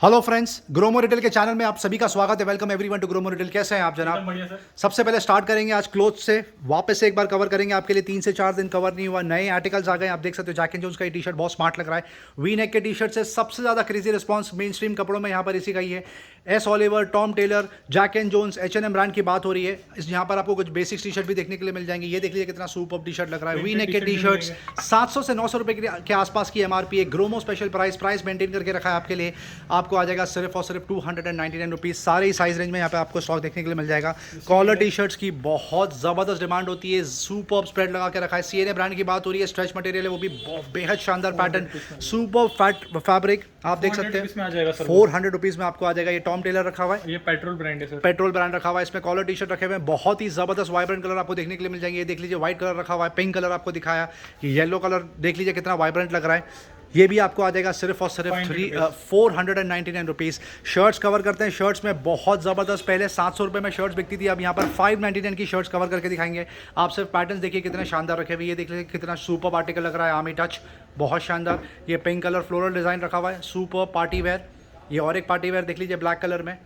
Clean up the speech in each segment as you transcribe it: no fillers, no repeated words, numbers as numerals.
Hello friends, Gromo Retail के channel में आप सभी का स्वागत है। Welcome everyone to Gromo Retail. कैसे हैं आप जनाब? बढ़िया सर। सबसे पहले स्टार्ट करेंगे आज क्लोथ से। वापस से एक बार कवर करेंगे आपके लिए। 3 से 4 दिन कवर नहीं हुआ, नए आर्टिकल्स आ गए। आप देख सकते हो जैक एंड जोन्स का ये टी शर्ट बहुत स्मार्ट लग रहा है। वी नेक के टी शर्ट से सबसे ज़्यादा क्रेजी रिस्पॉन्स मेन स्ट्रीम कपड़ों में यहाँ पर इसी का ही है। S Oliver, Tom Tailor, Jack and Jones, H&M brand की बात हो रही है। यहाँ पर आपको कुछ बेसिक टी शर्ट भी देखने के लिए मिल जाएंगे। ये देख लीजिए कितना सुपर टी शर्ट लग रहा है। वी नेक के टी शर्ट्स 700 से 900 रुपये के आसपास की MRP है। ग्रोमो स्पेशल प्राइस मेंटेन करके रखा है आपके लिए। आपको आ जाएगा सिर्फ और सिर्फ 299 रुपीज़। सारे ही साइज रेंज में यहाँ पे आपको स्टॉक देखने के लिए मिल जाएगा। कॉलर टी शर्ट्स की बहुत ज़बरदस्त डिमांड होती है। सुपर स्प्रेड लगा के रखा है। CNA ब्रांड की बात हो रही है। स्ट्रेच मटेरियल है, वो भी बेहद शानदार पैटर्न, सुपर फैब्रिक आप देख सकते हैं। 400 रुपीज़ में आपको आ जाएगा। ये टॉम टेलर रखा हुआ है, ये पेट्रोल ब्रांड है सर। पेट्रोल ब्रांड रखा हुआ है। इसमें कॉलर टी शर्ट रखे हुए हैं, बहुत ही जबरदस्त वाइब्रेंट कलर आपको देखने के लिए मिल जाएंगे। ये देख लीजिए व्हाइट कलर रखा हुआ है, पिंक कलर आपको दिखाया, ये येलो कलर देख लीजिए कितना वाइब्रेंट लग रहा है। ये भी आपको आ जाएगा सिर्फ और सिर्फ 499 रुपीज़। शर्ट्स कवर करते हैं। शर्ट्स में बहुत ज़बरदस्त, पहले 700 रुपये में शर्ट्स बिकती थी, अब यहाँ पर 599 की शर्ट्स कवर करके दिखाएंगे। आप सिर्फ पैटर्न्स देखिए कितने शानदार रखे हुए। ये देख लीजिए कितना सुपर आर्टिकल लग रहा है, आर्मी टच, बहुत शानदार। ये पिंक कलर फ्लोरल डिज़ाइन रखा हुआ है, सुपर पार्टी वेयर। ये और एक पार्टी वेयर देख लीजिए ब्लैक कलर में,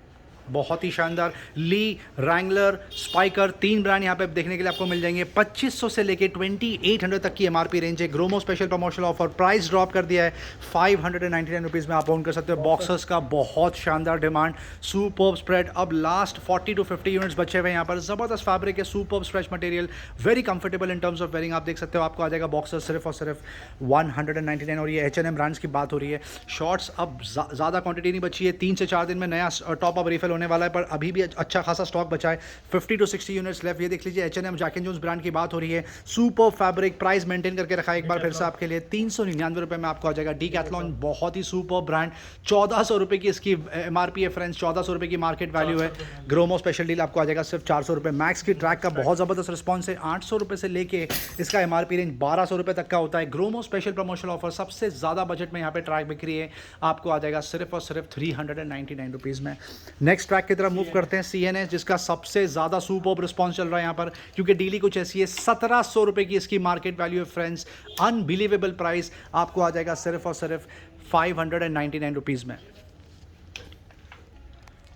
बहुत ही शानदार। ली, रैंगलर, स्पाइकर, 3 ब्रांड यहाँ पे देखने के लिए आपको मिल जाएंगे। 2500 से लेके 2800 तक की MRP रेंज है। Gromo special promotional offer, price drop कर दिया है। 599 रुपीज़ में आप ओन कर सकते हो। बॉक्सर्स का बहुत शानदार डिमांड, सुपर्ब स्प्रेड। अब लास्ट 40 to 50 यूनिट्स बचे हुए हैं यहाँ पर। ज़बरदस्त फैब्रिक है, superb stretch material, very comfortable in terms of wearing. आप देख सकते हो आपको आ जाएगा बॉक्सर सिर्फ और सिर्फ 199। और ये H&M ब्रांड्स की बात हो रही है। शॉर्ट्स अब ज़्यादा क्वांटिटी नहीं बची है। 3 से 4 दिन में नया टॉप अप रिफिल होने वाला है, पर अभी भी अच्छा खासा स्टॉक बचा है। 50 to 60 यूनिट्स लेफ्ट। ये देख लीजिए H&M Jack and Jones brand की बात हो रही है। सुपर फैब्रिक, प्राइस मेंटेन करके रखा है एक बार फिर से आपके लिए। 399 रुपये में आपको आ जाएगा। डीकैथलॉन बहुत ही सुपर ब्रांड, 1400 रुपये की इसकी MRP है फ्रेंड्स, 1400 रुपये की मार्केट वैल्यू है। ग्रोमो स्पेशल डील आपको आ जाएगा सिर्फ 400 रुपये। मैक्स की ट्रैक का बहुत ज़बरदस्त रिस्पॉन्स है। 800 रुपये से लेके इसका MRP रेंज 1200 रुपये तक का होता है। ग्रोमो स्पेशल प्रमोशनल ऑफर, सबसे ज़्यादा बजट में यहाँ पे ट्रैक बिक रही है, आपको आ जाएगा सिर्फ और सिर्फ 399 रुपीज़ में। नेक्स्ट ट्रैक की तरफ मूव करते हैं। CNA, जिसका सबसे ज़्यादा सुपर रिस्पॉन्स चल रहा है यहाँ पर, क्योंकि डीली कुछ ऐसी है। 1700 रुपये की इसकी मार्केट वैल्यू है फ्रेंड्स। अनबिलीवेबल प्राइस, आपको आ जाएगा सिर्फ और सिर्फ 599 रुपीज़ में।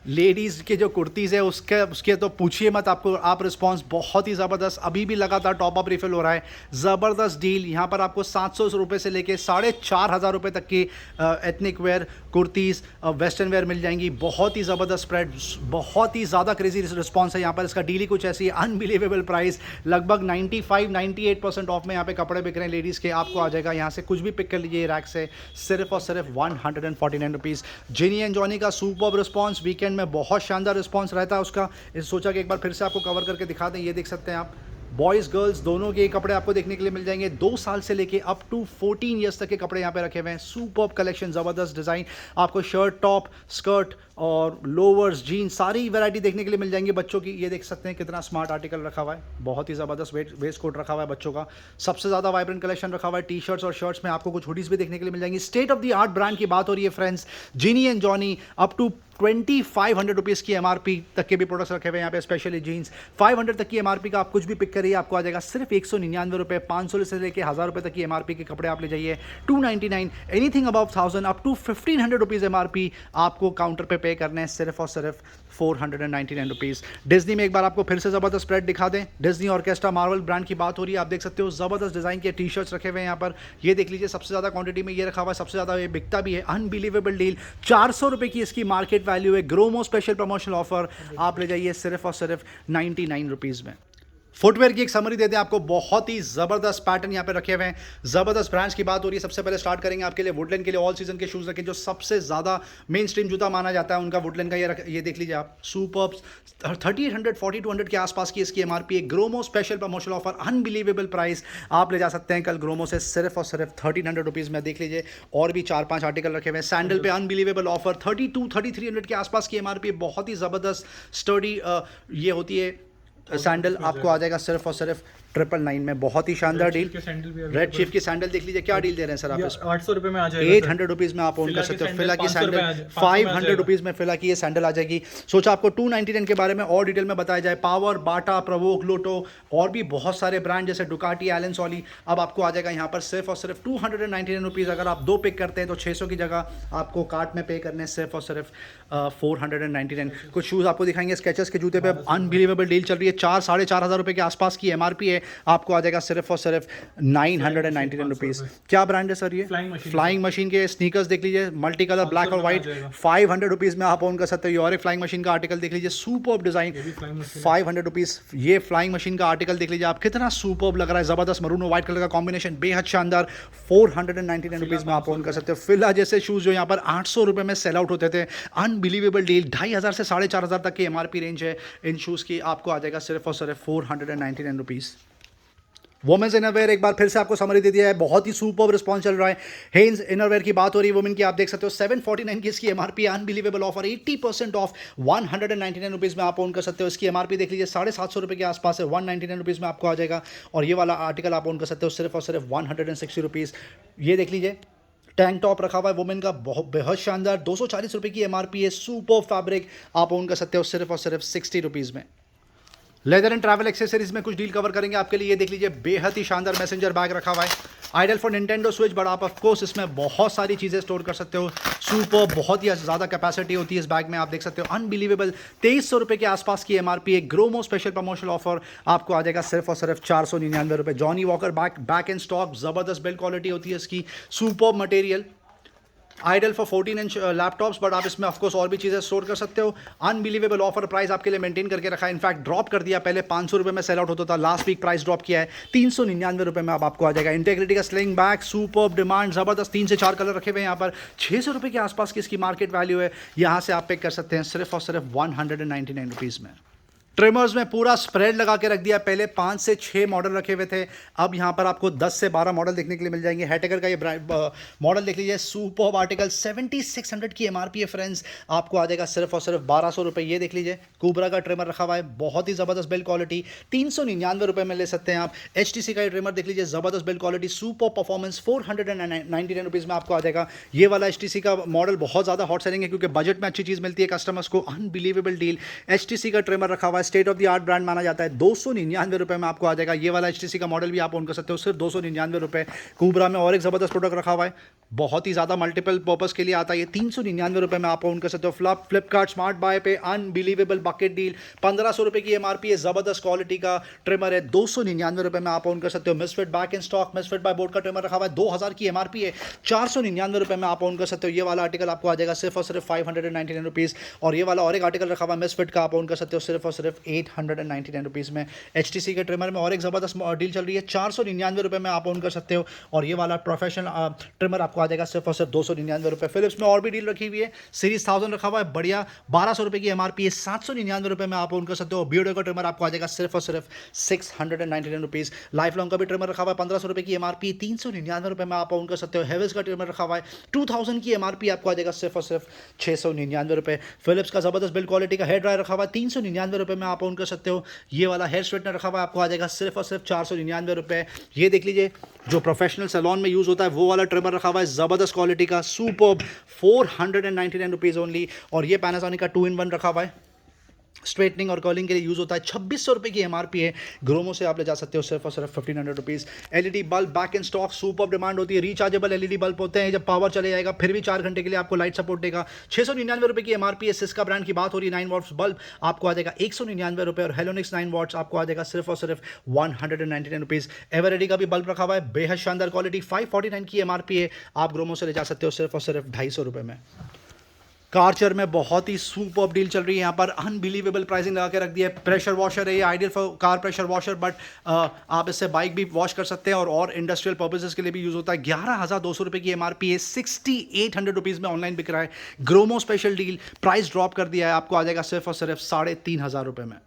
लेडीज़ के जो कुर्तीज़ है उसके तो पूछिए मत। आपको आप रिस्पांस बहुत ही ज़बरदस्त, अभी भी लगातार टॉप अप रिफिल हो रहा है। ज़बरदस्त डील यहाँ पर आपको 700 रुपये से लेके 4500 रुपये तक की ethnic wear kurtis, western wear मिल जाएंगी। बहुत ही ज़बरदस्त स्प्रेड, बहुत ही ज़्यादा क्रेजी रिस्पॉन्स है यहाँ पर। इसका डील ही कुछ ऐसी है, अनबिलीवेबल प्राइस। लगभग 95-98% ऑफ में यहाँ पे कपड़े बिक रहे हैं लेडीज़ के। आपको आ जाएगा यहाँ से कुछ भी पिक कर लीजिए रैक से, सिर्फ और सिर्फ 149 रुपीज़। जिनी एंड जॉनी का सुपर रिस्पॉन्स, वीकेंड में बहुत शानदार रिस्पांस रहता है उसका। इस सोचा कि एक बार फिर से आपको कवर करके दिखा दें। ये देख सकते हैं आप, बॉयज़ गर्ल्स दोनों के कपड़े आपको देखने के लिए मिल जाएंगे। 2 साल से लेके अप टू 14 ईयर्स तक के कपड़े यहाँ पे रखे हुए हैं। सुपर्ब कलेक्शन, ज़बरदस्त डिज़ाइन। आपको शर्ट, टॉप, स्कर्ट और लोअर्स, जीन्स, सारी वैरायटी देखने के लिए मिल जाएंगी बच्चों की। ये देख सकते हैं कितना स्मार्ट आर्टिकल रखा हुआ है, बहुत ही ज़बरदस्त वेस्ट कोट रखा हुआ है बच्चों का। सबसे ज़्यादा वाइब्रेंट कलेक्शन रखा हुआ है। टी शर्ट्स और शर्ट्स में आपको कुछ हुडीज़ भी देखने के लिए मिल जाएंगी। State of the art brand की बात हो रही है friends. Jinny and Johnny up to 2500 rupees की MRP तक के भी प्रोडक्ट्स रखे हुए हैं यहाँ पे, स्पेशली जीन्स। 500 तक की MRP का आप कुछ भी पिक करिए, आपको आ जाएगा सिर्फ 199 रुपये। 500 से लेके 1000 रुपये तक की MRP के कपड़े आप ले जाइए 299। Anything above 1000 up to 1500 rupees MRP आपको काउंटर पे करने हैं, सिर्फ और सिर्फ 499 रुपीज़। डिज्नी में एक बार आपको फिर से ज़बरदस्त स्प्रेड दिखा दें। डिज्नी ऑर्केस्ट्रा मार्वल ब्रांड की बात हो रही है। आप देख सकते हो ज़बरदस्त डिज़ाइन के टी शर्ट्स रखे हुए हैं यहाँ पर। ये देख लीजिए सबसे ज़्यादा क्वांटिटी में ये रखा हुआ है, सबसे ज़्यादा ये बिकता भी है। अनबिलीवेबल डील, 400 रुपये की इसकी मार्केट वैल्यू है। ग्रोमो स्पेशल प्रमोशनल ऑफर, आप ले जाइए सिर्फ और सिर्फ 99 रुपीज़ में। फुटवेयर की एक समरी देते हैं आपको। बहुत ही ज़बरदस्त पैटर्न यहाँ पे रखे हुए हैं। ज़बरदस्त ब्रांड्स की बात हो रही है। सबसे पहले स्टार्ट करेंगे आपके लिए वुडलैंड के लिए ऑल सीजन के शूज़ रखें, जो सबसे ज़्यादा मेन स्ट्रीम जूता माना जाता है उनका वुडलैंड का। ये देख लीजिए आप, सुपर्ब 3800 4200 के आसपास की इसकी MRP है। Gromo special promotional offer, unbelievable price, आप ले जा सकते हैं कल ग्रोमो से सिर्फ और सिर्फ 1300 रुपीज़ में। देख लीजिए और भी 4-5 आर्टिकल रखे हुए हैं। सैंडल पे अनबिलीवेबल ऑफर, 32-3300 के आसपास की MRP, बहुत ही ज़बरदस्त स्टडी ये होती है सैंडल। आपको आ जाएगा सिर्फ और सिर्फ 999 में, बहुत ही शानदार डील। रेड चीफ की सैंडल देख लीजिए, क्या डील दे रहे हैं सर आप? 800 रुपए में आ जाएगा, 800 रुपीज़ में आप ओन कर सकते हो। फिला की सैंडल 500 रुपीज़ में फिला की ये सैंडल आ जाएगी। सोचा आपको 299 के बारे में और डिटेल में बताया जाए। पावर, बाटा, प्रवोक, लोटो और भी बहुत सारे ब्रांड जैसे डुकाटी, एलन सोली, अब आपको आ जाएगा यहाँ पर सिर्फ और सिर्फ 299 रुपीज़। अगर आप 2 पिक करते हैं तो 600 की जगह आपको कार्ट में पे करने सिर्फ और सिर्फ 499। कुछ शूज़ आपको दिखाएंगे, स्केचेस के जूते पे अनबिलीवेबल डील चल रही है। 4-4.5 रुपये के आसपास की MRP है, आपको आ जाएगा सिर्फ और सिर्फ 999 रुपीज़। क्या ब्रांड है सर ये? फ्लाइंग मशीन के स्नीकर्स देख लीजिए, मल्टी कलर ब्लैक और व्हाइट, 500 रुपीज़ में आप ओन कर सकते हो। ये और एक फ्लाइंग मशीन का आर्टिकल देख लीजिए, सुपर्ब डिज़ाइन, 500 रुपीज़। ये फ्लाइंग मशीन का आर्टिकल देख लीजिए आप, कितना सुपर्ब लग रहा है, ज़बरदस्त मरून और व्हाइट कलर का कॉम्बिनेशन, बेहद शानदार, 499 रुपीज़ में आप ओन कर सकते हो। फिला जैसे शूज़ जो यहाँ पर 800 रुपये में सेल आउट होते थे, अनबिलीवेबल डील, 2500 से 4500 तक की MRP रेंज है इन शूज़ की, आपको आ जाएगा सिर्फ और सिर्फ 499 रुपीज़। वोमेंस इनरवेयर एक बार फिर से आपको समरी दे दिया है, बहुत ही सुपर्ब रिस्पॉन्स चल रहा है। हेन्स इनरवेयर की बात हो रही है वुमेन की, आप देख सकते हो 749 की इसकी MRP, unbelievable offer, 80% of, 199 rupees में आप ओन कर सकते हो। इसकी MRP देख लीजिए 750 रुपये के आसपास है, 199 रुपीज़ में आपको आ जाएगा। और ये वाला आर्टिकल आप ओन कर सकते हो सिर्फ और सिर्फ 160 रुपीज़। ये देख लीजिए टैंक टॉप रखा हुआ है वुमेन का, बहुत बेहद शानदार, 240 रुपये की MRP है, सुपर फैब्रिक, आप ओन कर सकते हो सिर्फ और सिर्फ 60 रुपीज़ में। लेदर एंड ट्रैवल एक्सेसरीज में कुछ डील कवर करेंगे आपके लिए। ये देख लीजिए बेहद ही शानदार मैसेंजर बैग रखा हुआ है, ideal for Nintendo Switch, but आप ऑफ कोर्स इसमें बहुत सारी चीज़ें स्टोर कर सकते हो। सुपर, बहुत ही ज़्यादा कैपेसिटी होती है इस बैग में, आप देख सकते हो। अनबिलीवेबल 2300 रुपये के आसपास की MRP है। ग्रोमो स्पेशल प्रमोशनल ऑफर आपको आ जाएगा सिर्फ और सिर्फ 499 रुपये। Johnny Walker back and stock, ज़बरदस्त बिल्ड क्वालिटी होती है इसकी, super material, ideal for 14 inch laptops, but आप इसमें ऑफकोर्स और भी चीज़ें स्टोर कर सकते हो। अनबिलीवेबल ऑफर, प्राइस आपके लिए मेंटेन करके रखा है, इनफैक्ट ड्रॉप कर दिया, पहले 500 रुपये में सेल आउट होता था, लास्ट वीक प्राइस ड्रॉप किया है, 399 रुपये में अब आपको आ जाएगा। इंटेग्रिटी का स्लिंग बैग, सुपर्ब डिमांड, ज़बरदस्त, 3 से 4 कलर रखे हुए हैं यहाँ पर, 600 रुपये के आसपास की इसकी मार्केट वैल्यू है। यहाँ से आप पिक कर सकते हैं सिर्फ और सिर्फ 199 रुपीज़ में। ट्रिमर्स में पूरा स्प्रेड लगा के रख दिया, पहले 5 से 6 मॉडल रखे हुए थे, अब यहाँ पर आपको 10 से 12 मॉडल देखने के लिए मिल जाएंगे। हैटेकर का ये मॉडल देख लीजिए, सुपर्ब आर्टिकल, 7600 की MRP है फ्रेंड्स, आपको आ जाएगा सिर्फ और सिर्फ 1200 रुपये। ये देख लीजिए कुबरा का ट्रिमर रखा हुआ है, बहुत ही ज़बरदस्त बिल्ड क्वालिटी, 399 रुपये में ले सकते हैं आप। HTC का ये ट्रिमर देख लीजिए, ज़बरदस्त build quality, super performance, 499 rupees में आपको आ जाएगा। ये वाला HTC का मॉडल बहुत ज़्यादा हॉट सेलिंग है क्योंकि बजट में अच्छी चीज़ मिलती है कस्टमर्स को, अनबिलीवेबल डील। HTC का ट्रिमर रखा हुआ है, state of the art brand माना जाता है, 299 रुपये में आपको आ जाएगा। ये वाला HTC का मॉडल भी आप ओन कर सकते हो सिर्फ 299 रुपये। कुबरा में और एक ज़बरदस्त प्रोडक्ट रखा हुआ है, बहुत ही ज़्यादा मल्टीपल पर्पस के लिए आता है, ये 399 रुपये में आप ओन कर सकते हो। फ्लिपकार्ट स्मार्ट बाय पे अनबिलीवेबल बकेट डील, 1500 रुपये की MRP है, ज़बरदस्त क्वालिटी का ट्रिमर है, 299 रुपये में आप ओन कर सकते हो। Misfit back in stock, misfit by board का ट्रिमर रखा हुआ है, 2000 की MRP है, 499 रुपये में आप ओन कर सकते हो। ये वाला आर्टिकल आपको आ जाएगा सिर्फ और सिर्फ 599 रुपीज़। और ये वाला और एक आर्टिकल रखा हुआ है मिसफिट का, आप ओन कर सकते हो सिर्फ और सिर्फ 899 रुपीज़ में। HTC के ट्रिमर में और एक ज़बरदस्त डील चल रही है, 499 रुपये में आप ओन कर सकते हो। और ये वाला प्रोफेशनल ट्रिमर आपको आ जाएगा सिर्फ और सिर्फ 299 रुपये। फिलिप्स में और भी डील रखी हुई है, सीरीज 1000 रखा हुआ है, बढ़िया, 1200 रुपये की MRP है, 799 रुपये में आप ओन कर सकते हो। बियर्डो का ट्रिमर आपको आ जाएगा सिर्फ और सिर्फ 699 रुपीज़। लाइफ लॉन्ग का भी ट्रिमर रखा हुआ है, 1500 रुपये की MRP, 399 रुपये में आप ओन कर सकते हो। हेवेल्स का ट्रिमर रखा हुआ है, 2000 की MRP, आपको आ जाएगा सिर्फ और सिर्फ 699 रुपये। फिलिप्स का ज़बरदस्त बिल्ड क्वालिटी का हेयर ड्रायर रखा हुआ है, 399 रुपये में आप ओन कर सकते हो। ये वाला हेयर स्ट्रेटनर रखा हुआ है, आपको आ जाएगा सिर्फ और सिर्फ 499 रुपये। ये देख लीजिए जो प्रोफेशनल सैलून में यूज़ होता है वो वाला ट्रिमर रखा हुआ है, ज़बरदस्त क्वालिटी का, सुपर्ब, 499 रुपीज़ ओनली। और ये पैनासोनिक का 2-in-1 रखा हुआ है, स्ट्रेटनिंग और कर्लिंग के लिए यूज़ होता है, 2600 रुपये की MRP है। ग्रोमो से आप ले जा सकते हो सिर्फ और सिर्फ 1500 rupees. LED bulb back in stock, super demand होती है, रिचार्जेबल LED बल्ब होते हैं, जब पावर चले जाएगा फिर भी 4 घंटे के लिए आपको लाइट सपोर्ट देगा। 699 रुपये की MRP है। सिस्का ब्रांड की बात हो रही है, 9 वॉट्स बल्ब आपको आ जाएगा 199 रुपये, और हेलोनिक्स 9 वॉट्स आपको आ जाएगा सिर्फ और सिर्फ 199 रुपीज़। एवरेडी का भी बल्ब रखा हुआ है, बेहद शानदार क्वालिटी, 549 की MRP है, आप ग्रोमो से ले जा सकते हो सिर्फ और सिर्फ 250 रुपये में। कार्चर में बहुत ही सुपर्ब डील चल रही है, यहाँ पर अनबिलीवेबल प्राइसिंग लगा के रख दिया है। प्रेशर वॉशर है ये, ideal for car pressure washer, but आप इससे बाइक भी वॉश कर सकते हैं और इंडस्ट्रियल पर्पसेस के लिए भी यूज़ होता है। 11,200 रुपये की MRP है, 6800 रुपीज़ में ऑनलाइन बिक रहा है। Gromo special deal, price drop कर दिया है, आपको आ जाएगा सिर्फ और सिर्फ 3500 रुपये में।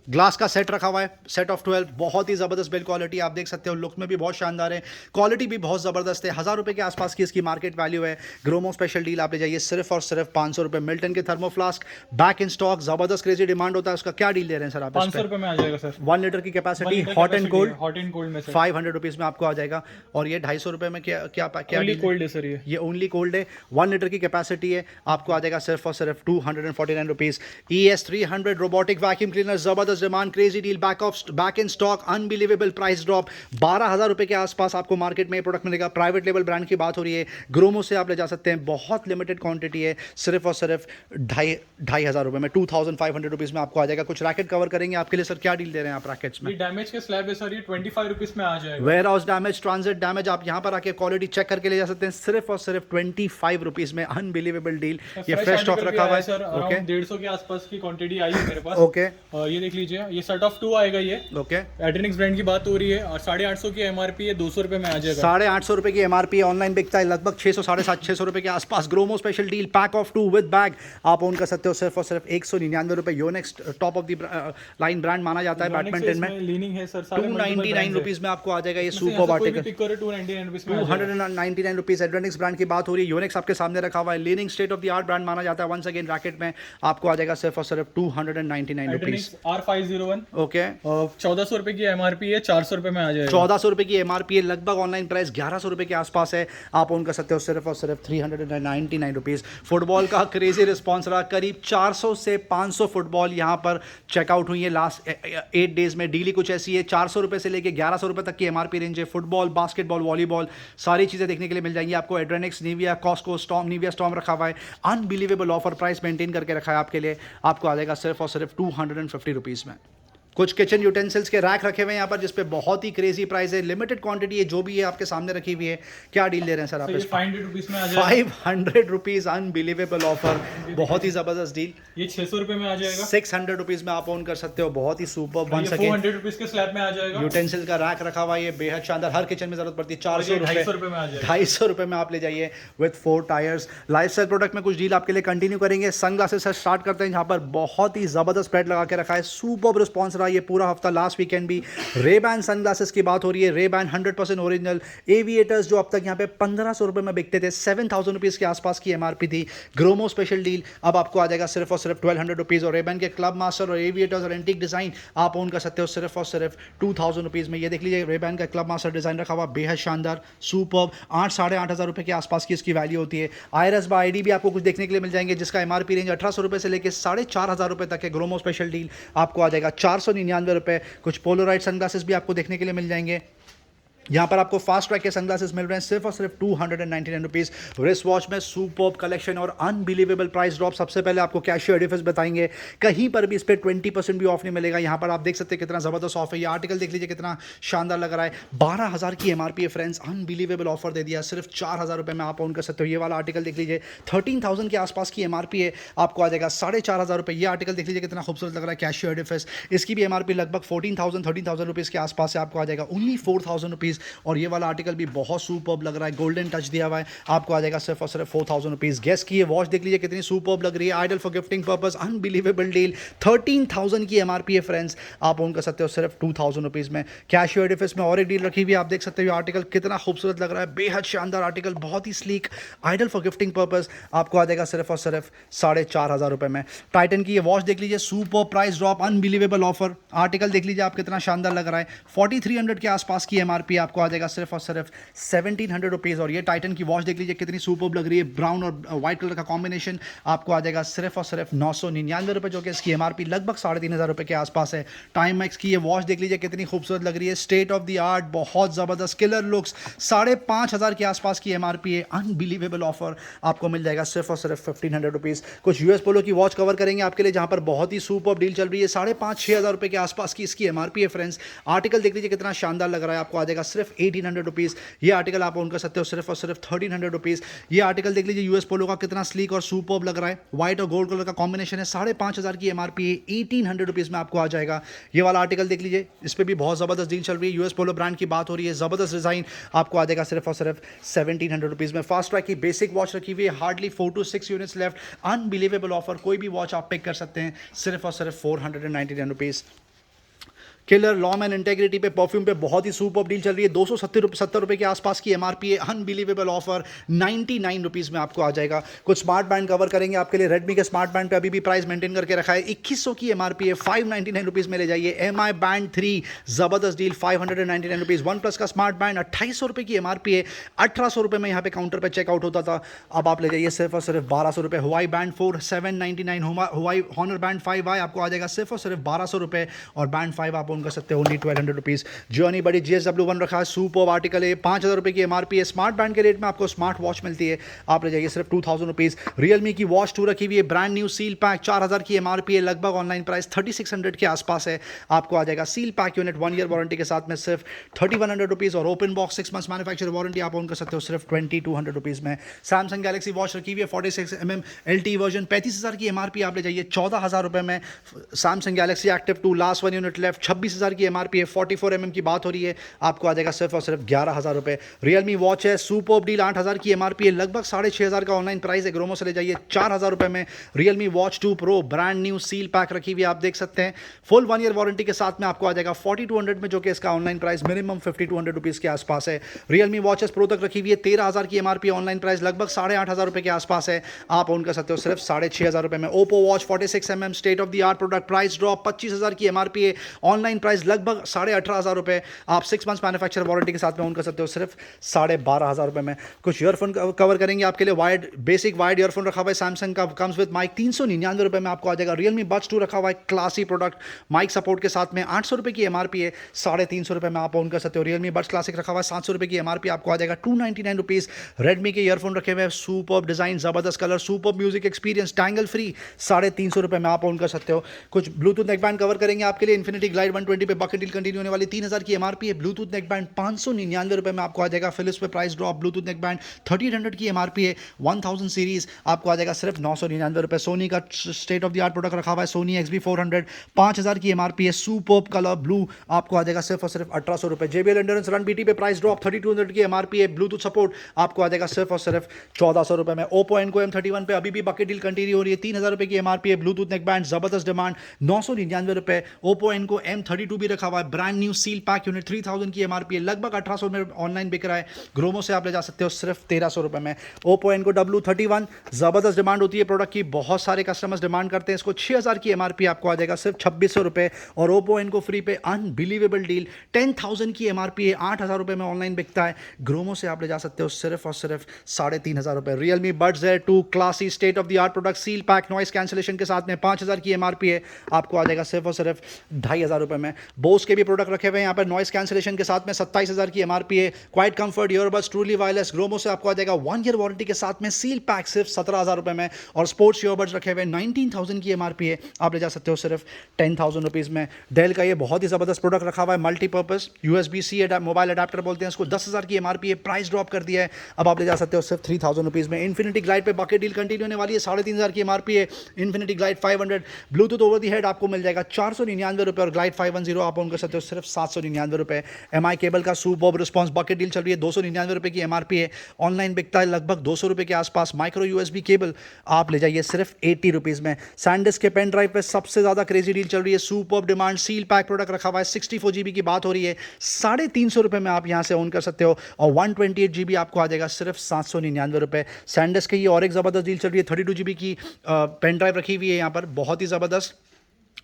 ग्लास का सेट रखा हुआ है, सेट ऑफ 12, बहुत ही ज़बरदस्त बिल्ड क्वालिटी आप देख सकते हो, लुक में भी बहुत शानदार है, क्वालिटी भी बहुत ज़बरदस्त है। 1000 रुपये के आसपास की इसकी मार्केट वैल्यू है। ग्रोमो स्पेशल डील आप ले जाइए सिर्फ और सिर्फ 500 रुपये। मिल्टन के thermo flask back in stock, ज़बरदस्त क्रेजी डिमांड होता है उसका। क्या डील दे रहे हैं सर आप? 500 रुपये में आ जाएगा सर। 1 लीटर की capacity, hot and cold, hot and cold में सर 500 रुपीज़ में आपको आ जाएगा। और ये 250 रुपये में क्या क्या क्या ओनली डील कोल्ड है सर ये ओनली कोल्ड है। 1 लीटर की कैपेसिटी है, आपको आ जाएगा सिर्फ और सिर्फ 249 rupees. ES 300 robotic vacuum cleaner, ज़बरदस्त demand, crazy deal, back in stock, unbelievable price drop. 12,000 रुपये के आसपास आपको मार्केट में ये प्रोडक्ट मिलेगा। प्राइवेट लेवल ब्रांड की बात हो रही है, ग्रोमो से आप ले जा सकते हैं, बहुत लिमिटेड क्वांटिटी है, सिर्फ और सिर्फ 2,500 रुपये में, 2,500 रुपीज़ में आपको आ जाएगा। कुछ रैकेट कवर करेंगे आपके लिए सर, क्या डील दे रहे हैं आप रैकेट्स में? डैमेज के स्लैब है सर, ये 25 रुपीज़ में आ जाएगा। Warehouse damage, transit damage, आप यहाँ पर आके क्वालिटी चेक करके ले जा सकते हैं, सिर्फ और सिर्फ 25 रुपीज़ में। Unbelievable deal. ये फ्रेश स्टॉक रखा हुआ है सर, ओके, 150 के आसपास की क्वांटिटी आई है मेरे पास ओके ये देख लीजिए, ये सेट ऑफ 2 आएगा ये। ओके, एड्रेनिक्स ब्रांड की बात हो रही है और 850 की MRP है, 200 रुपये में आ जाएगा। 850 रुपये की MRP है, ऑनलाइन बिकता है लगभग 600-650 रुपये के आसपास। Gromo special deal, pack of 2 with bag, आप ओन कर सकते हो सिर्फ और सिर्फ 199 रुपये। Yonex top of the line brand माना जाता है बैडमिंटन में। लीनिंग है सर, 299 रुपीज़ में आपको आ जाएगा ये सुपर आर्टिकल। 299 रुपीज़ में 299 रुपीज़। एड्रेनिक्स ब्रांड की बात हो रही है, योनेक्स आपके सामने रखा हुआ है, leaning state of the art brand माना जाता है। वंस अगेन रैकेट में आपको आ जाएगा सिर्फ और सिर्फ 299 रुपीज़। R501 ओके, 1400 रुपये की MRP है, 400 रुपये में आ जाएगा। 1400 रुपये की MRP है, लगभग ऑनलाइन प्राइस 1100 रुपये के आसपास है, आप ओन कर सकते हो सिर्फ और सिर्फ 399 रुपीज़। फुटबॉल का क्रेजी रिस्पॉन्स रहा, करीब 400 से 500 फुटबॉल यहाँ पर चेकआउट हुई है लास्ट 8 डेज में। डील ही कुछ ऐसी है, 400 रुपये से लेके 1100 रुपये तक की MRP रेंज है। फुटबॉल, बास्केटबॉल, वॉलीबॉल, सारी चीज़ें देखने के लिए मिल जाएंगी आपको। एड्रेनिक्स, निविया, कॉस्को, स्टॉर्म, निविया स्टॉर्म रखा हुआ है, अनबिलीवेबल ऑफर प्राइस मेंटेन करके रखा है आपके लिए। आपको आ जाएगा सिर्फ और सिर्फ 250 रुपीज़ में। कुछ किचन यूटेंसिल्स के रैक रखे हुए हैं यहाँ पर, जिसपे बहुत ही क्रेजी प्राइस है, लिमिटेड क्वांटिटी है, जो भी है आपके सामने रखी हुई है। क्या डील दे रहे हैं सर आप? 500 रुपीज़ में आ जाएगा। 500 रुपीज़, अनबिलीवेबल ऑफर, बहुत ही ज़बरदस्त डील। ये 600 रुपये में आ जाएगा। 600 रुपीज़ में आप ओन कर सकते हो, बहुत ही सुपर। 400 रुपीज़ के स्लैब में आ जाएगा। यूटेंसिल का रैक रखा हुआ है, ये बेहद शानदार, हर किचन में जरूरत पड़ती है। 400 रुपये में आ जाएगा। 250 रुपये में आप ले जाइए विद 4 टायर्स। लाइफस्टाइल प्रोडक्ट में कुछ डील आपके लिए कंटिन्यू करेंगे। सन ग्लासेस से स्टार्ट करते हैं, जहाँ पर बहुत ही ज़बरदस्त स्प्रेड लगा के रखा है, सुपर रिस्पॉन्स रहा ये पूरा हफ्ता। लास्ट वीकेंड भी रेबैन सनग्लासेस की बात हो रही है, रेबैन 100% ओरिजिनल एविएटर्स, जो अब तक यहाँ पे 1500 रुपये में बिकते थे, 7000 रुपीज़ के आसपास की MRP थी। ग्रोमो स्पेशल डील अब आपको आ जाएगा सिर्फ और सिर्फ 1200 रुपीज़। और रेबैन के क्लब मास्टर और एविएटर्स और एंटीक डिज़ाइन आप ओन कर सकते हो सिर्फ और सिर्फ 2000 रुपीज़ में। ये देख लीजिए, रेबैन का क्लब मास्टर डिज़ाइन रखा हुआ, बेहद शानदार, सुपर। 8-8,500 रुपये के आसपास की इसकी वैल्यू होती है। IRS बाय ID भी आपको कुछ देखने के लिए मिल जाएंगे, जिसका MRP रेंज 1800 रुपये से लेकर 4500 रुपये तक है। ग्रोमो स्पेशल डील आपको आ जाएगा 499 रुपये। कुछ पोलोराइड सनग्लासेस भी आपको देखने के लिए मिल जाएंगे। यहाँ पर आपको फास्ट ट्रैक के सनग्लासेस मिल रहे हैं सिर्फ और सिर्फ 299 रुपीज़। रिस्ट वॉच में सुपर्ब कलेक्शन और अनबिलीवेबल प्राइस ड्रॉप। सबसे पहले आपको कैशियो एडिफिस बताएंगे, कहीं पर भी इस पर 20% भी ऑफ नहीं मिलेगा। यहाँ पर आप देख सकते हैं कितना ज़बरदस्त ऑफ है। ये आर्टिकल देख लीजिए कितना शानदार लग रहा है। 12,000 की MRP है फ्रेंड्स, अनबिलीवेबल ऑफर दे दिया, सिर्फ 4,000 रुपये में आप ऑन कर सकते हो। ये वाला आर्टिकल देख लीजिए, 13,000 के आसपास की MRP है, आपको आ जाएगा 4,500 रुपये। ये आर्टिकल देख लीजिए कितना खूबसूरत लग रहा है, कैशियो एडिफिस, इसकी भी MRP लगभग 13,000 रुपीज़ के आसपास से आपको आ जाएगा ओनली 4,000 रुपीज़। और ये वाला आर्टिकल भी बहुत सुपर्ब लग रहा है, गोल्डन टच दिया हुआ है, आपको आ जाएगा सिर्फ और सिर्फ 4,000 रुपीज़। गेस की ये वॉच देख लीजिए कितनी सुपर्ब लग रही है, ideal for gifting purpose, unbelievable deal. 13,000 की MRP है फ्रेंड्स, आप ओन कर सकते हो सिर्फ 2,000 रुपीज़ में। कैशियो एडिफिस में और एक डील रखी हुई है, आप देख सकते हो आर्टिकल कितना खूबसूरत लग रहा है, बेहद शानदार आर्टिकल, बहुत ही sleek, ideal for gifting purpose, आपको आ जाएगा सिर्फ और सिर्फ 4,500 रुपये में। टाइटन की ये वॉच देख लीजिए, super price drop, unbelievable offer. Article देख लीजिए आप कितना शानदार लग रहा है, 4,300 के आसपास की MRP आपको आ जाएगा सिर्फ और सिर्फ 1,700 रुपीज़। और ये टाइटन की वॉच देख लीजिए कितनी सुपर्ब लग रही है, ब्राउन और व्हाइट कलर का कॉम्बिनेशन, आपको आ जाएगा सिर्फ और सिर्फ 999 रुपये, जो कि इसकी MRP लगभग 3,500 रुपये के आसपास है। टाइम मैक्स की ये वॉच देख लीजिए कितनी खूबसूरत लग रही है, स्टेट ऑफ द आर्ट, बहुत ज़बरदस्त, किलर लुक्स, 5,500 के आसपास की MRP है, अनबिलीवेबल ऑफर, आपको मिल जाएगा सिर्फ और सिर्फ 1,500 रुपीज़। कुछ US पोलो की वॉच कवर करेंगे आपके लिए, जहाँ पर बहुत ही सुपर्ब डील चल रही है, 5,500-6,000 रुपये के आसपास की इसकी MRP है फ्रेंड्स। आर्टिकल देख लीजिए कितना शानदार लग रहा है, आपको आ जाएगा सिर्फ 1,800 रुपीज़। ये आर्टिकल आप ओन कर सकते हो सिर्फ और सिर्फ 1,300 रुपीज़। ये आर्टिकल देख लीजिए US पोलो का कितना स्लीक और सुपर्ब लग रहा है, व्हाइट और गोल्ड कलर का कॉम्बिनेशन है, 5,500 की MRP है, 1,800 रुपीज़ में आपको आ जाएगा। ये वाला आर्टिकल देख लीजिए, इस पर भी बहुत ज़बरदस्त डील चल रही है, US पोलो ब्रांड की बात हो रही है, ज़बरदस्त डिज़ाइन, आपको आ जाएगा सिर्फ और सिर्फ 1,700 रुपीज़ में। फास्ट ट्रैक की बेसिक वॉच रखी हुई है, hardly 4 to 6 units left, unbelievable offer, कोई भी वॉच आप पिक कर सकते हैं सिर्फ और सिर्फ 499 rupees. Killer Lomb and integrity पे परफ्यूम पे बहुत ही सुपर डील चल रही है। 270 रुपये के आसपास की एमआरपी है। अनबिलीवेबल ऑफर 99 रुपीज़ में आपको आ जाएगा। कुछ स्मार्ट बैंड कवर करेंगे आपके लिए। रेडमी के स्मार्ट बैंड पे अभी भी प्राइस मेंटेन करके रखा है। 2100 की एमआरपी है, 599 रुपीज़ में ले जाइए। एमआई बैंड 3 जबरदस्त डील, 599 रुपीज़। वन प्लस का स्मार्ट बैंड 2800 रुपये की एमआरपी है, 1800 रुपये में यहाँ पे काउंटर पे चेकआउट होता था, अब आप ले जाइए सिर्फ और सिर्फ 1200 रुपये। हुआई बैंड 4 799, हुआई हॉनर बैंड 5i आपको आ जाएगा सिर्फ और सिर्फ 1200 रुपये, और बैंड 5 आप ओन कर सकते हो ओनली 1200 रुपीज़। जर्नी बड़ी GSW1 रखा है, सुपर आर्टिकल है, 5000 रुपये की एमआरपी है। स्मार्ट बैंड के रेट में आपको स्मार्ट वॉच मिलती है, आप ले जाइए सिर्फ 2000 रुपीज़। रियलमी की वॉच 2 रखी हुई है, ब्रांड न्यू सील पैक, 4000 की एमआरपी है, लगभग ऑनलाइन प्राइस 3600 के आसपास है, आपको आ जाएगा seal pack unit 1 year warranty के साथ में सिर्फ 3100 रुपीज़, और open box 6 months manufacture warranty आप ओन कर सकते हो सिर्फ 2200 रुपीज़ में। सैमसंग गैलेक्सी वॉच रखी हुई है 46mm LTE वर्जन, 35000 की एमआरपी, आप ले जाइए 14000 रुपये में। Samsung Galaxy active 2 last 1 unit left, 26000 की एमआरपी है, 44mm की बात हो रही है, आपको आ जाएगा सिर्फ और सिर्फ 11000 रुपये। रियलमी वॉच है, सुपर डील, 8000 की एमआरपी है, लगभग 6500 का ऑनलाइन प्राइस है, ग्रोमो से ले जाइए 4000 रुपये में। Realme watch 2 pro brand new seal pack रखी हुई है, आप देख सकते हैं, फुल 1 ईयर वारंटी के साथ में आपको आ जाएगा 4200 में, जो कि इसका ऑनलाइन प्राइस मिनिमम 5200 रुपीज़ के आसपास है। रियलमी वॉचेस प्रो तक रखी हुई है, 13000 की एमआरपी, ऑनलाइन प्राइस लगभग 8500 रुपये के आसपास है, आप ओन कर सकते हो सिर्फ 6500 रुपये में। Oppo watch 46mm state of the art product, price drop, 25000 की एमआरपी है, ऑनलाइन प्राइस लगभग 18500 रुपये, आप 6 मंथ्स मैन्युफैक्चर वारंटी के साथ में ओन कर सकते हो सिर्फ 12500 रुपये में। कुछ ईयरफोन कवर करेंगे आपके लिए, वायर्ड बेसिक वायर्ड ईयरफोन रखा हुआ है सैमसंग का, कम्स विद माइक, 399 रुपये में आपको आ जाएगा। रियलमी बड्स 2 रखा हुआ है, क्लासी प्रोडक्ट, माइक सपोर्ट के साथ में, 800 रुपये की एमआरपी है, 350 रुपये में आप ओन कर सकते हो। रियलमी बड्स क्लासिक रखा हुआ है, 700 रुपये की एमआरपी, आपको आ जाएगा 299 रुपीज़। रेडमी के ईयरफोन रखे हुए हैं, सुपर डिजाइन, जबरदस्त colour, super music experience, tangle free, 350 रुपये में आप ओन कर सकते हो। कुछ ब्लूटूथ नेकबैंड कवर करेंगे आपके लिए, इन्फिनिटी ग्लाइड 120 पे बकेट डील कंटिन्यू होने वाली, 3000 की एमआरपी है, ब्लूटूथ नेकबैंड 599 रुपये में आपको आ जाएगा। फिलिप्स पे प्राइस ड्रॉप, ब्लूटूथ नेकबैंड 3800 की एमआरपी है, 1000 सीरीज आपको आ जाएगा सिर्फ 999 रुपये। सोनी का state of the art product रखा हुआ है, सोनी XB400, 5000 की एमआरपी है, सुपर कलर ब्लू, आपको आ जाएगा सिर्फ और सिर्फ 1800 रुपये। JBL एंड्योरेंस रन BT पे प्राइस ड्रॉप, 3200 की एमआरपी है, ब्लूटूथ सपोर्ट आपको आ जाएगा सिर्फ और सिर्फ 1400 रुपये में। ओप्पो एनको M31 पे अभी भी बकेट डील कंटिन्यू हो रही है, 3000 रुपये की एमआरपी है, ब्लूटूथ नेकबैंड, जबरदस्त डिमांड, 999 रुपये। ओप्पो एनको M32 भी रखा हुआ है, brand new seal pack unit, 3000 की एमआरपी है, लगभग 1800 में ऑनलाइन बिक रहा है, ग्रोमो से आप ले जा सकते हो सिर्फ 1300 रुपये में। ओप्पो एनको W31, जबरदस्त डिमांड होती है प्रोडक्ट की, बहुत सारे कस्टमर्स डिमांड करते हैं इसको, 6000 की एमआरपी आपको आ जाएगा सिर्फ 2600 रुपये। और ओप्पो एनको फ्री पे अनबिलीवेबल डील, 10000 की एमआरपी है, 8000 रुपये में ऑनलाइन बिकता है, ग्रोमो से आप ले जा सकते हो सिर्फ और सिर्फ 3500 रुपये। Realme buds Air 2 classy state of the art product, seal pack, noise cancellation के साथ में, 5000 की एमआरपी है, आपको आ जाएगा सिर्फ और सिर्फ 2500 रुपये में। बोस के भी प्रोडक्ट रखे हुए हैं यहाँ पर, नॉइस कैंसिलेशन के साथ में, 27000 की एमआरपी है, quite comfort earbuds truly wireless, Gromo से आपको आ जाएगा 1 ईयर वारंटी के साथ में, सील पैक सिर्फ 17000 रुपये में। और स्पोर्ट्स ईयरबड्स रखे हुए 19000 की एमआरपी है, आप ले जा सकते हो सिर्फ 10000 रुपीज़ में। डेल का ये बहुत ही ज़बरदस्त प्रोडक्ट रखा हुआ है, मल्टीपर्पज़ USB-C मोबाइल अडाप्टर बोलते हैं इसको, 10000 की एमआरपी है, प्राइस ड्रॉप कर दिया है, अब आप ले जा सकते हो सिर्फ 3000 रुपीज़ में। इन्फिनिटी ग्लाइड पे बकेट डील कंटिन्यू होने वाली है, 3500 की एमआरपी है, infinity glide 500 Bluetooth over the head आपको मिल जाएगा 499 रुपये, और ग्लाइड 510 आप ऑन कर सकते हो सिर्फ 799 रुपये। MI केबल का सुपर रिस्पॉन्स बकेट डील चल रही है, 299 रुपये की एमआरपी है, ऑनलाइन बिकता है लगभग 200 रुपये के आसपास। माइक्रो USB केबल आप ले जाइए सिर्फ 80 रुपीज़ में। सैंडिस्क के पेन ड्राइव पे सबसे ज़्यादा क्रेजी डील चल रही है, super demand, seal pack product रखा हुआ है, 64 GB की बात हो रही है, 350 रुपये में आप यहाँ से ऑन कर सकते हो, और 128 GB आपको आ जाएगा सिर्फ 799 रुपये। सैंडिस्क की और एक ज़बरदस्त डील चल रही है, 32 GB की पेन ड्राइव रखी हुई है यहाँ पर, बहुत ही ज़बरदस्त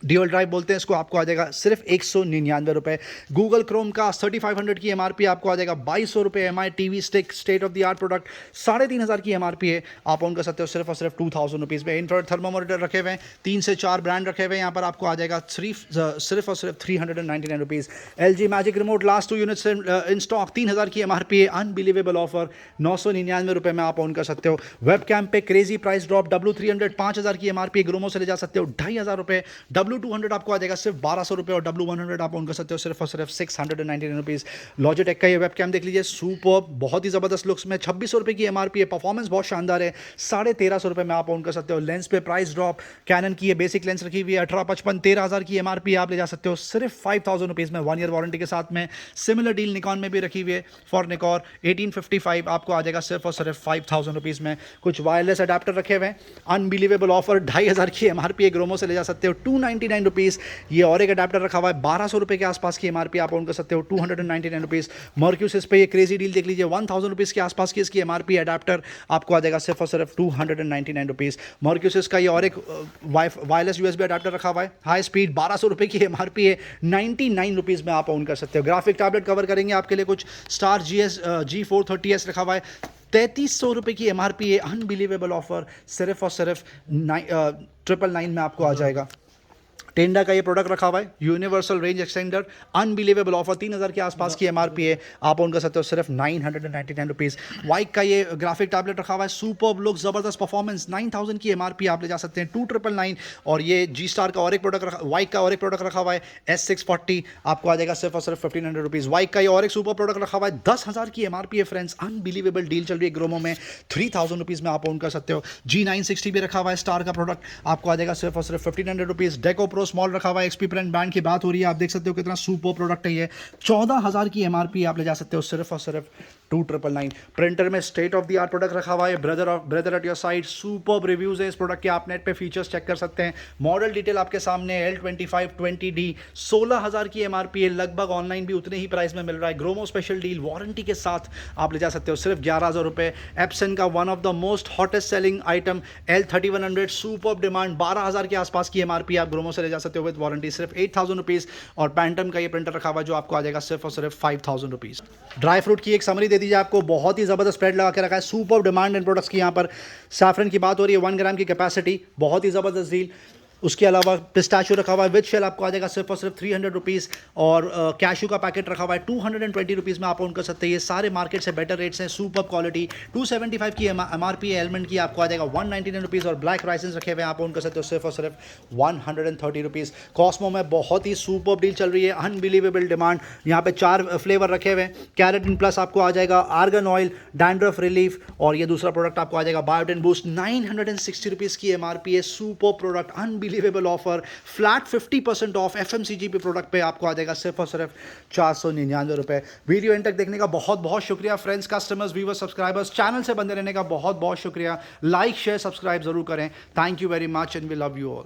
ड्यूअल ड्राइव बोलते हैं इसको, आपको आ जाएगा सिर्फ 199 रुपये। गूगल क्रोम का 3500 की एमआरपी आपको आ जाएगा 2200 रुपये। MI TV stick state of the art product, 3500 की एमआरपी है, आप ऑन कर सकते हो सिर्फ और सिर्फ 2000 रुपीज़ में। इंफ्रारेड थर्मोमीटर रखे हुए हैं, 3 से 4 ब्रांड रखे हुए हैं यहाँ पर, आपको आ जाएगा सिर्फ और सिर्फ 399 rupees. LG magic remote last 2 units in stock, 3000 की एमआरपी है, अनबिलीवेबल ऑफर, 999 रुपये में आप ऑन कर सकते हो। वेब कैम पे क्रेजी प्राइस ड्रॉप, W300 5000 की एमआरपी, ग्रोमो से ले जा सकते हो 2500 रुपये। W200 आपको आ जाएगा सिर्फ 1200 रुपये, और W100 आप ऑन कर सकते हो सिर्फ और सिर्फ 699 रुपीज़। लॉजिटेक का ये वेबकैम देख लीजिए, सुपर, बहुत ही ज़बरदस्त लुक्स में, 2600 रुपये की एमआरपी है, परफॉर्मेंस बहुत शानदार है, 1350 रुपये में आप ऑन कर सकते हो। लेंस पे प्राइस ड्रॉप, कैनन की ये बेसिक लेंस रखी हुई है 1855, 13000 की एमआरपी, आप ले जा सकते हो सिर्फ 5000 रुपीज़ में, 1 ईयर वारंटी के साथ में। सिमिलर डील निकॉन में भी रखी हुई है, फॉर निकॉन 1855 आपको आ जाएगा सिर्फ और सिर्फ 5000 रुपीज़ में। कुछ वायरलेस अडाप्टर रखे हुए हैं, अनबिलीवेबल ऑफर, 2500 की एमआरपी है, ग्रोमो से ले जा सकते हो 299 रुपीज़। ये और एक अडाप्टर रखा हुआ है 1200 रुपये के आसपास की MRP आप ऑन कर सकते हो, 299 रुपीज़। मर्क्यूसिस पे ये क्रेजी डील देख लीजिए, 1000 रुपीज़ के आसपास की इसकी MRP अडाप्टर आपको आ जाएगा सिर्फ और सिर्फ 299 रुपीज़। मर्क्यूसिस का ये और एक वायरलेस USB अडाप्टर रखा हुआ है, हाई स्पीड, 1200 रुपये की MRP है, 99 रुपीज़ में आप ऑन कर सकते हो। ग्राफिक टैबलेट कवर करेंगे आपके लिए कुछ, स्टार G430S रखा हुआ है, 3300 रुपये की MRP है, अनबिलीवेबल ऑफर, सिर्फ और सिर्फ 999 में आपको आ जाएगा। टेंडा का ये प्रोडक्ट रखा हुआ है, universal range extender, unbelievable offer, 3000 के आसपास की MRP है, आप ऑन कर सकते हो सिर्फ 999 रुपीज़। वाइक का ये ग्राफिक टैबलेट रखा हुआ है, सुपर लुक, ज़बरदस्त परफॉर्मेंस, 9000 की MRP आप ले जा सकते हैं, 2999। और ये जी स्टार का और एक प्रोडक्ट रखा, वाइक का और एक प्रोडक्ट रखा हुआ है S640, आपको आ जाएगा सिर्फ और सिर्फ 1500 रुपीज़। वाइक का ये और एक सुपर प्रोडक्ट रखा हुआ है, 10,000 की MRP है फ्रेंड्स, अनबिलीवेबल डील चल रही है ग्रोमो में, 3000 रुपीज़ में आप ऑन कर सकते हो। G960 भी रखा हुआ है, स्टार का प्रोडक्ट, आपको आ जाएगा सिर्फ और सिर्फ 1500 रुपीज़। डेको प्रो स्मॉल रखा हुआ है, XP ब्रांड की बात हो रही है, आप देख सकते हो कितना सुपर प्रोडक्ट है ये, 14,000 की MRP आप ले जा सकते हो सिर्फ और सिर्फ 2999। प्रिंटर में state of the art product रखा हुआ है, brother at your side, super reviews है इस प्रोडक्ट के, आप नेट पे फीचर्स चेक कर सकते हैं। मॉडल डिटेल आपके सामने, L2520D, 16,000 की MRP है, लगभग ऑनलाइन भी उतने ही प्राइस में मिल रहा है। ग्रोमो स्पेशल डील वारंटी के साथ आप ले जा सकते हो सिर्फ 11,000 रुपये। एप्सन का one of the most hottest selling item L3100, super demand, 12,000 के आसपास की MRP आप ग्रोमो से ले जा सकते हो विद वारंटी, सिर्फ 8,000 रुपीज़। और पैंटम का ये प्रिंटर रखा हुआ है जो आपको आ जाएगा सिर्फ और सिर्फ 5,000 रुपीज़। ड्राई फ्रूट की एक समरी दे दीजिए आपको, बहुत ही ज़बरदस्त स्प्रेड लगा के रखा है, सुपर डिमांड इन प्रोडक्ट्स की। यहाँ पर सैफरन की बात हो रही है, 1 ग्राम की कैपेसिटी, बहुत ही ज़बरदस्त डील। उसके अलावा पिस्ताचियो रखा हुआ है विद शेल, आपको आ जाएगा सिर्फ और सिर्फ 300 रुपीज़। और कैशू का पैकेट रखा हुआ है 220 रुपीज़ में आप ऑन कर सकते हैं। ये सारे मार्केट से बेटर रेट्स हैं, सुपर क्वालिटी। 275 की MRP है एलिमेंट की, आपको आ जाएगा 199 रुपीज़। और ब्लैक राइसेंस रखे हुए हैं, आप ऑन कर सकते हो सिर्फ और सिर्फ 130 रुपीज़। कॉस्मो में बहुत ही सुपर डील चल रही है, अनबिलीवेबल डिमांड। यहाँ पे 4 फ्लेवर रखे हुए हैं, कैरेटिन प्लस आपको आ जाएगा, आर्गन ऑयल, डैंड्रफ रिलीफ, और ये दूसरा प्रोडक्ट आपको आ जाएगा बायोटिन बूस्ट, 960 रुपीज़ की MRP है, super product, unbelievable offer, flat 50% of FMCG पे प्रोडक्ट पे आपको आ जाएगा सिर्फ और सिर्फ 499 रुपये। वीडियो एंड तक देखने का बहुत बहुत शुक्रिया friends, customers, viewers, subscribers, channel से बंदे रहने का बहुत बहुत शुक्रिया। लाइक शेयर सब्सक्राइब जरूर करें। Thank you very much and we love you all.